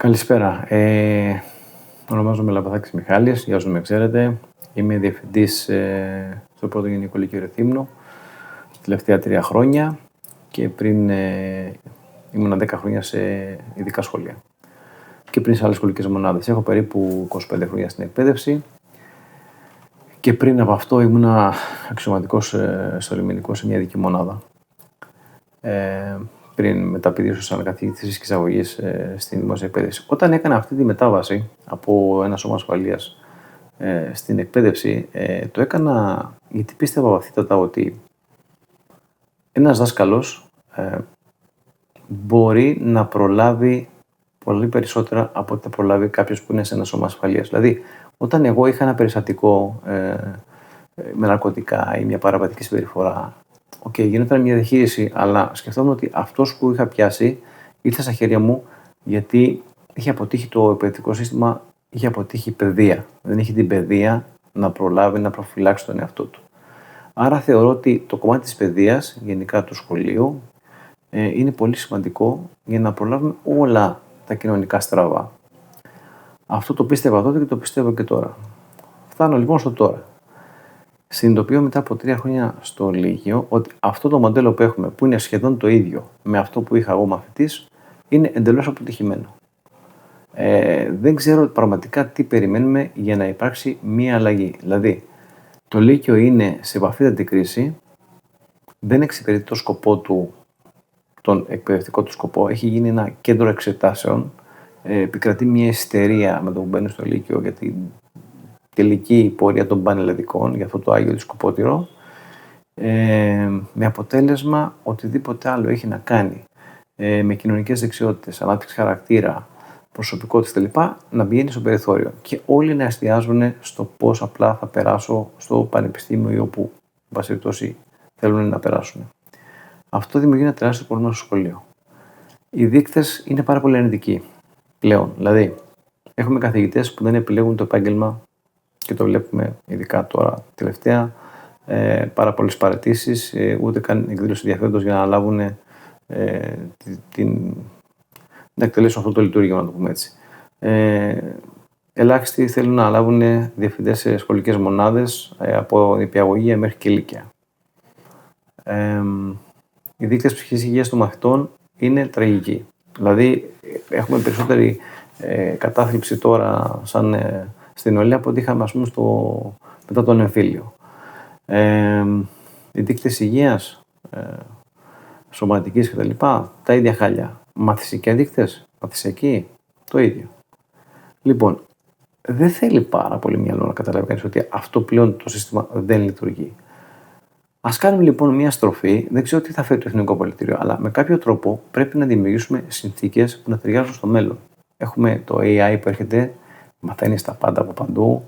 Καλησπέρα. Ονομάζομαι Λαμπαθάκης Μιχάλης, για όσους με ξέρετε. Είμαι διευθυντής στο πρώτο Γενικό Λύκειο Ρεθύμνου τα τελευταία 3 χρόνια και πριν ήμουν 10 χρόνια σε ειδικά σχολεία και πριν σε άλλες σχολικές μονάδες. Έχω περίπου 25 χρόνια στην εκπαίδευση και πριν από αυτό ήμουνα αξιωματικός στο λιμενικό σε μια ειδική μονάδα. Πριν μεταπηδήσω σαν καθηγητής φυσικής αγωγής στην δημόσια εκπαίδευση. Όταν έκανα αυτή τη μετάβαση από ένα σώμα ασφαλείας στην εκπαίδευση, το έκανα γιατί πίστευα βαθύτατα ότι ένας δάσκαλος μπορεί να προλάβει πολύ περισσότερα από ό,τι θα προλάβει κάποιος που είναι σε ένα σώμα ασφαλείας. Δηλαδή, όταν εγώ είχα ένα περιστατικό με ναρκωτικά ή μια παραβατική συμπεριφορά, γινόταν μια διαχείριση, αλλά σκεφτόμουν ότι αυτός που είχα πιάσει ήρθε στα χέρια μου γιατί είχε αποτύχει το εκπαιδευτικό σύστημα, είχε αποτύχει η παιδεία. Δεν είχε την παιδεία να προλάβει να προφυλάξει τον εαυτό του. Άρα θεωρώ ότι το κομμάτι της παιδείας, γενικά του σχολείου, είναι πολύ σημαντικό για να προλάβουμε όλα τα κοινωνικά στραβά. Αυτό το πίστευα τότε και το πιστεύω και τώρα. Φτάνω λοιπόν στο τώρα. Συνειδητοποιώ μετά από 3 χρόνια στο Λύκειο ότι αυτό το μοντέλο που έχουμε, που είναι σχεδόν το ίδιο με αυτό που είχα εγώ μαθητής, είναι εντελώς αποτυχημένο. Δεν ξέρω πραγματικά τι περιμένουμε για να υπάρξει μία αλλαγή. Δηλαδή, το Λύκειο είναι σε βαθύτατη κρίση, δεν εξυπηρετεί το σκοπό του, τον εκπαιδευτικό του σκοπό, έχει γίνει ένα κέντρο εξετάσεων, επικρατεί μια ιστερία με το που μπαίνει στο Λύκειο για την τελική πορεία των πανελλαδικών, για αυτό το Άγιο Δισκοπότηρο, με αποτέλεσμα οτιδήποτε άλλο έχει να κάνει με κοινωνικές δεξιότητες, ανάπτυξη χαρακτήρα, προσωπικότητες κλπ. Να πηγαίνει στο περιθώριο και όλοι να εστιάζουν στο πώς απλά θα περάσω στο πανεπιστήμιο ή όπου, εν πάση περιπτώσει, θέλουν να περάσουν. Αυτό δημιουργεί ένα τεράστιο πρόβλημα στο σχολείο. Οι δείκτες είναι πάρα πολύ αρνητικοί πλέον. Δηλαδή, έχουμε καθηγητές που δεν επιλέγουν το επάγγελμα και το βλέπουμε ειδικά τώρα τελευταία. Πάρα πολλές παραιτήσεις, ούτε καν εκδήλωση ενδιαφέροντος για να αναλάβουν να εκτελέσουν αυτό το λειτουργήμα, να το πούμε έτσι. Ελάχιστοι θέλουν να αναλάβουν διευθυντές σε σχολικές μονάδες από νηπιαγωγεία μέχρι και λύκεια. Οι δείκτες ψυχικής υγείας των μαθητών είναι τραγικοί. Δηλαδή, έχουμε περισσότερη κατάθλιψη τώρα σαν στην νεολαία από ό,τι είχαμε, ας πούμε, μετά τον εμφύλιο. Οι δείκτες υγείας, σωματικής κτλ. Τα ίδια χάλια. Μαθησικοί δείκτες, μαθησιακοί, το ίδιο. Λοιπόν, δεν θέλει πάρα πολύ μυαλό να καταλάβει κανείς ότι αυτό πλέον το σύστημα δεν λειτουργεί. Ας κάνουμε λοιπόν μια στροφή, δεν ξέρω τι θα φέρει το Εθνικό Πολιτήριο, αλλά με κάποιο τρόπο πρέπει να δημιουργήσουμε συνθήκες που να ταιριάζουν στο μέλλον. Έχουμε το AI που έρχεται, μαθαίνεις τα πάντα από παντού,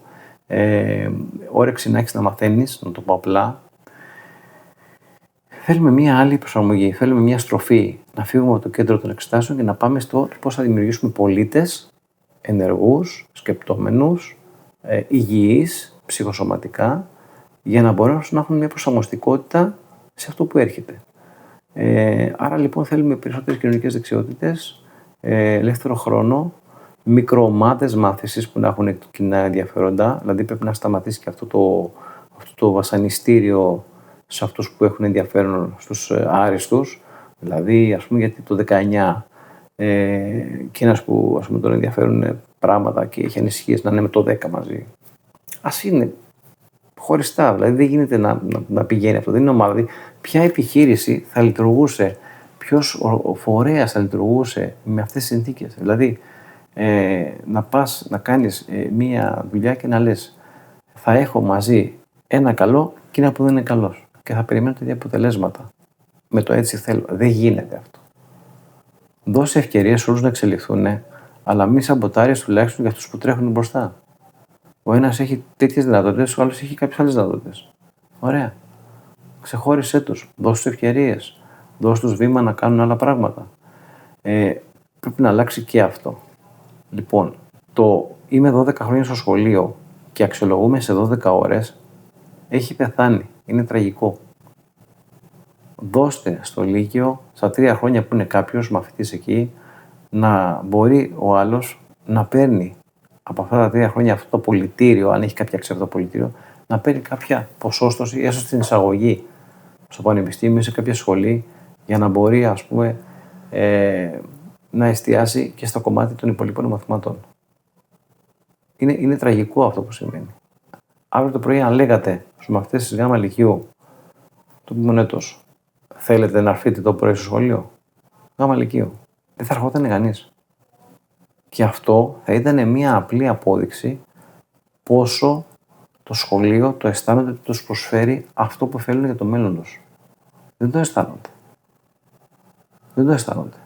όρεξη να έχεις να μαθαίνεις, να το πω απλά. Θέλουμε μια άλλη προσαρμογή, θέλουμε μια στροφή, να φύγουμε από το κέντρο των εξετάσεων και να πάμε στο πώς θα δημιουργήσουμε πολίτες ενεργούς, σκεπτόμενους, υγιείς, ψυχοσωματικά, για να μπορέσουν να έχουν μια προσαρμοστικότητα σε αυτό που έρχεται. Άρα λοιπόν θέλουμε περισσότερες κοινωνικές δεξιότητες, ελεύθερο χρόνο, μικροομάδες μάθησης που να έχουν κοινά ενδιαφέροντα, δηλαδή πρέπει να σταματήσει και αυτό το βασανιστήριο σε αυτούς που έχουν ενδιαφέρον στους άριστους, δηλαδή ας πούμε γιατί το 19 και ένας που ας πούμε τον ενδιαφέρουν πράγματα και έχει ανησυχίες να είναι με το 10 μαζί. Ας είναι χωριστά, δηλαδή δεν γίνεται να πηγαίνει αυτό, δεν είναι ομάδα. Δηλαδή, ποια επιχείρηση θα λειτουργούσε, ποιος φορέας θα λειτουργούσε με αυτές τις συνθήκες. Δηλαδή, να πας να κάνεις μία δουλειά και να λες θα έχω μαζί ένα καλό και ένα που δεν είναι καλός και θα περιμένω τα ίδια αποτελέσματα. Με το έτσι θέλω. Δεν γίνεται αυτό. Δώσε ευκαιρίες όλους να εξελιχθούν, αλλά μη σαμποτάρεις τουλάχιστον για αυτούς που τρέχουν μπροστά. Ο ένας έχει τέτοιες δυνατότητες, ο άλλος έχει κάποιες άλλες δυνατότητες. Ωραία. Ξεχώρισέ τους. Δώσ' τους ευκαιρίες. Δώσ' τους βήμα να κάνουν άλλα πράγματα. Πρέπει να αλλάξει και αυτό. Λοιπόν, το είμαι 12 χρόνια στο σχολείο και αξιολογούμε σε 12 ώρες έχει πεθάνει. Είναι τραγικό. Δώστε στο Λύκειο, στα 3 χρόνια που είναι κάποιος μαθητής εκεί, να μπορεί ο άλλος να παίρνει από αυτά τα 3 χρόνια αυτό το πολιτήριο, αν έχει κάποια ξέρω το πολιτήριο, να παίρνει κάποια ποσόστοση έστω στην εισαγωγή στο πανεπιστήμιο, σε κάποια σχολή, για να μπορεί, ας πούμε, να εστιάσει και στο κομμάτι των υπολείπων μαθηματών. Είναι τραγικό αυτό που σημαίνει. Αύριο το πρωί, αν λέγατε στους μαθητές της Γάμα Λυκείου, το επόμενο έτος, θέλετε να έρθετε το πρωί στο σχολείο, Γάμα Λυκείου, δεν θα ερχόταν κανείς. Και αυτό θα ήταν μια απλή απόδειξη πόσο το σχολείο το αισθάνονται ότι τους προσφέρει αυτό που θέλουν για το μέλλον τους. Δεν το αισθάνονται. Δεν το αισθάνονται.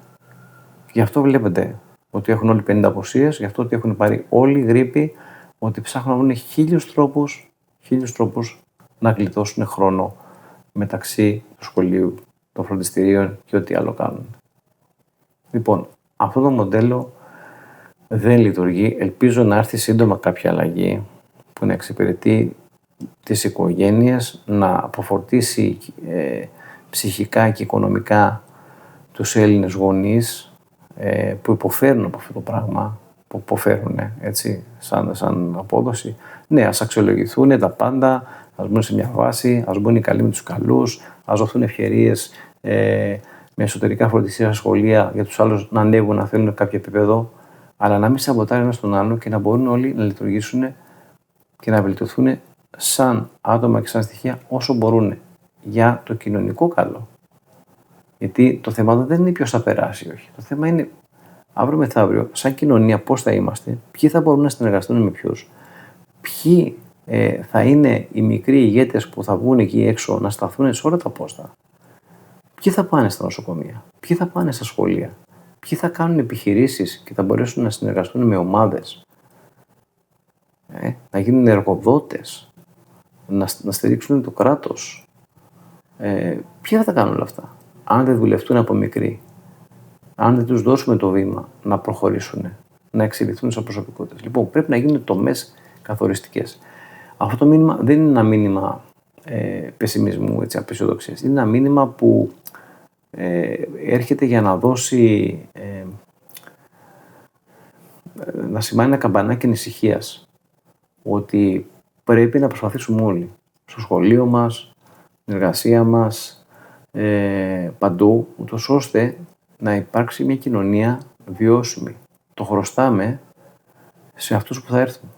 Γι' αυτό βλέπετε ότι έχουν όλοι 50 απουσίες, γι' αυτό ότι έχουν πάρει όλοι γρίπη, ότι ψάχνουν να βρουν χίλιους τρόπους να γλιτώσουν χρόνο μεταξύ του σχολείου, των φροντιστηρίων και ό,τι άλλο κάνουν. Λοιπόν, αυτό το μοντέλο δεν λειτουργεί. Ελπίζω να έρθει σύντομα κάποια αλλαγή που να εξυπηρετεί τις οικογένειες, να αποφορτήσει ψυχικά και οικονομικά τους Έλληνες γονείς που υποφέρουν από αυτό το πράγμα, που υποφέρουν έτσι, σαν απόδοση. Ναι, ας αξιολογηθούν τα πάντα, ας μπουν σε μια βάση, ας μπουν οι καλοί με τους καλούς, ας δοθούν ευκαιρίες με εσωτερικά φροντιστήρια σχολεία για τους άλλους να ανέβουν, να θέλουν κάποιο επίπεδο, αλλά να μην σαμποτάρει ένα τον άλλο και να μπορούν όλοι να λειτουργήσουν και να βελτιωθούν σαν άτομα και σαν στοιχεία όσο μπορούν για το κοινωνικό καλό. Γιατί το θέμα δεν είναι ποιος θα περάσει ή όχι. Το θέμα είναι αύριο μεθαύριο, σαν κοινωνία, πώς θα είμαστε, ποιοι θα μπορούν να συνεργαστούν με ποιους, ποιοι θα είναι οι μικροί ηγέτες που θα βγουν εκεί έξω να σταθούν σε όλα τα πόστα. Ποιοι θα πάνε στα νοσοκομεία, ποιοι θα πάνε στα σχολεία, ποιοι θα κάνουν επιχειρήσεις και θα μπορέσουν να συνεργαστούν με ομάδες, να γίνουν εργοδότες, να στηρίξουν το κράτος. Ποιοι θα τα κάνουν όλα αυτά, αν δεν δουλευτούν από μικροί, αν δεν τους δώσουμε το βήμα να προχωρήσουν, να εξελιχθούν σαν προσωπικότητες. Λοιπόν, πρέπει να γίνουν τομές καθοριστικές. Αυτό το μήνυμα δεν είναι ένα μήνυμα πεσημισμού, απεσιοδοξίας. Είναι ένα μήνυμα που έρχεται για να δώσει, να σημάνει ένα καμπανάκι ανησυχίας, ότι πρέπει να προσπαθήσουμε όλοι, στο σχολείο μας, στην εργασία μας, παντού, ούτως ώστε να υπάρξει μια κοινωνία βιώσιμη. Το χρωστάμε σε αυτούς που θα έρθουν.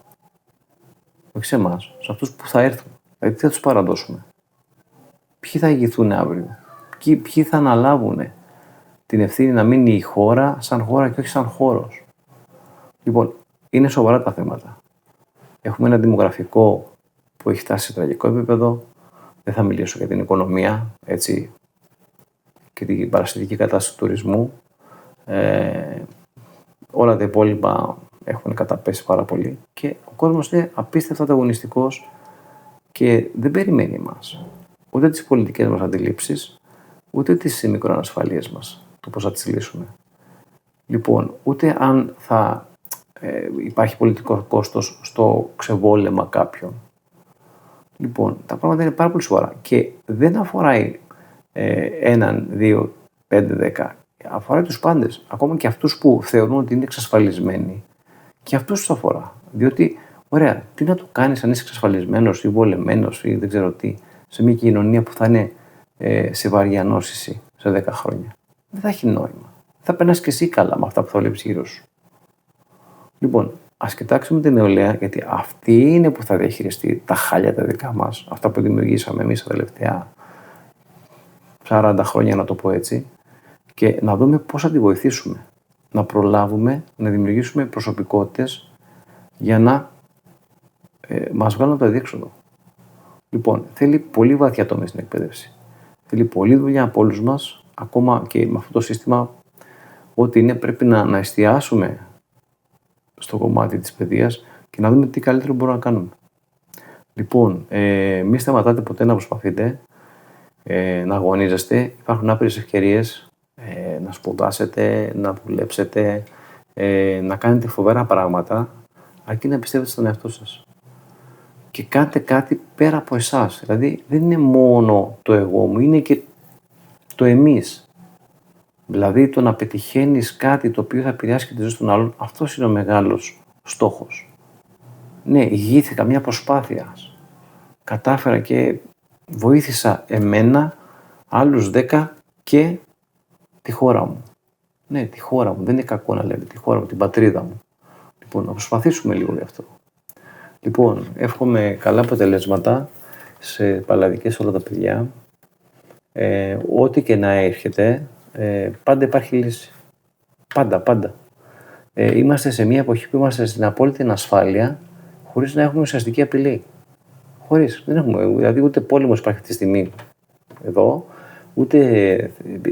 Όχι σε εμάς, σε αυτούς που θα έρθουν. Δηλαδή, τι θα τους παραδώσουμε. Ποιοι θα ηγηθούν αύριο. Ποιοι θα αναλάβουν την ευθύνη να μείνει η χώρα σαν χώρα και όχι σαν χώρος. Λοιπόν, είναι σοβαρά τα θέματα. Έχουμε ένα δημογραφικό που έχει φτάσει σε τραγικό επίπεδο. Δεν θα μιλήσω για την οικονομία, έτσι, και την παρασιτική κατάσταση του τουρισμού. Όλα τα υπόλοιπα έχουν καταπέσει πάρα πολύ και ο κόσμος είναι απίστευτα ανταγωνιστικός και δεν περιμένει εμάς. Ούτε τις πολιτικές μας αντιλήψεις, ούτε τις μικροανασφαλίες μας, το πώς θα τις λύσουμε. Λοιπόν, ούτε αν θα υπάρχει πολιτικό κόστος στο ξεβόλεμα κάποιον. Λοιπόν, τα πράγματα είναι πάρα πολύ σοβαρά και δεν αφορά έναν, 2, 5, 10. Αφορά τους πάντες, ακόμα και αυτούς που θεωρούν ότι είναι εξασφαλισμένοι. Και αυτούς τους αφορά. Διότι, ωραία, τι να το κάνεις αν είσαι εξασφαλισμένος ή βολεμένος ή δεν ξέρω τι, σε μια κοινωνία που θα είναι σε βαριά νόσηση σε 10 χρόνια. Δεν θα έχει νόημα. Θα περνάς και εσύ καλά με αυτά που θα βλέπεις γύρω σου. Λοιπόν, ας κοιτάξουμε την νεολαία, γιατί αυτή είναι που θα διαχειριστεί τα χάλια τα δικά μας, αυτά που δημιουργήσαμε εμείς τα τελευταία 40 χρόνια, να το πω έτσι, και να δούμε πώς θα τη βοηθήσουμε. Να προλάβουμε, να δημιουργήσουμε προσωπικότητες για να μας βγάλουν το αδιέξοδο. Λοιπόν, θέλει πολύ βαθιά τομή στην εκπαίδευση. Θέλει πολλή δουλειά από όλους μας, ακόμα και με αυτό το σύστημα, ότι είναι πρέπει να εστιάσουμε στο κομμάτι της παιδείας και να δούμε τι καλύτερο μπορούμε να κάνουμε. Λοιπόν, μη σταματάτε ποτέ να προσπαθείτε, να αγωνίζεστε. Υπάρχουν άπειρες ευκαιρίες να σπουδάσετε, να δουλέψετε, να κάνετε φοβερά πράγματα, αρκεί να πιστεύετε στον εαυτό σας. Και κάντε κάτι πέρα από εσάς. Δηλαδή, δεν είναι μόνο το εγώ μου, είναι και το εμείς. Δηλαδή το να πετυχαίνεις κάτι το οποίο θα επηρεάσει και τη ζωή των άλλων, αυτός είναι ο μεγάλος στόχος. Ναι, ηγήθηκα μια προσπάθεια. Κατάφερα και βοήθησα εμένα, άλλους 10 και τη χώρα μου. Ναι, τη χώρα μου. Δεν είναι κακό να λέμε τη χώρα μου, την πατρίδα μου. Λοιπόν, να προσπαθήσουμε λίγο γι' αυτό. Λοιπόν, εύχομαι καλά αποτελέσματα σε παλλαδικές όλα τα παιδιά. Ό,τι και να έρχεται, πάντα υπάρχει λύση. Πάντα. Είμαστε σε μια εποχή που είμαστε στην απόλυτη ασφάλεια, χωρίς να έχουμε ουσιαστική απειλή. Δεν έχουμε, δηλαδή ούτε πόλεμος υπάρχει αυτή τη στιγμή εδώ, ούτε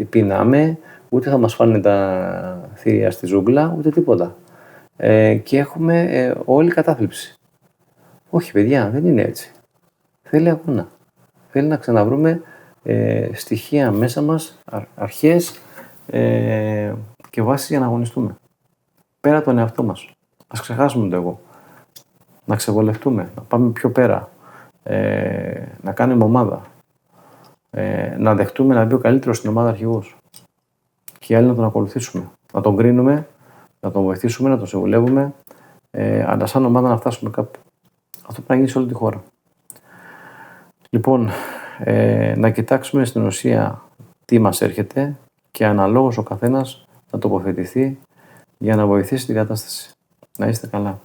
πεινάμε, ούτε θα μας φάνε τα θηρία στη ζούγκλα, ούτε τίποτα. Και έχουμε όλη κατάθλιψη. Όχι παιδιά, δεν είναι έτσι. Θέλει αγώνα. Θέλει να ξαναβρούμε στοιχεία μέσα μας, αρχές και βάσεις για να αγωνιστούμε. Πέρα τον εαυτό μας. Ας ξεχάσουμε το εγώ. Να ξεβολευτούμε, να πάμε πιο πέρα. Να κάνουμε ομάδα. Να δεχτούμε να μπει ο καλύτερος στην ομάδα αρχηγός. Και οι άλλοι να τον ακολουθήσουμε. Να τον κρίνουμε, να τον βοηθήσουμε, να τον συμβουλεύουμε. Αλλά σαν ομάδα να φτάσουμε κάπου. Αυτό πρέπει να γίνει σε όλη τη χώρα. Λοιπόν, να κοιτάξουμε στην ουσία τι μας έρχεται και αναλόγως ο καθένας να τοποθετηθεί για να βοηθήσει την κατάσταση. Να είστε καλά.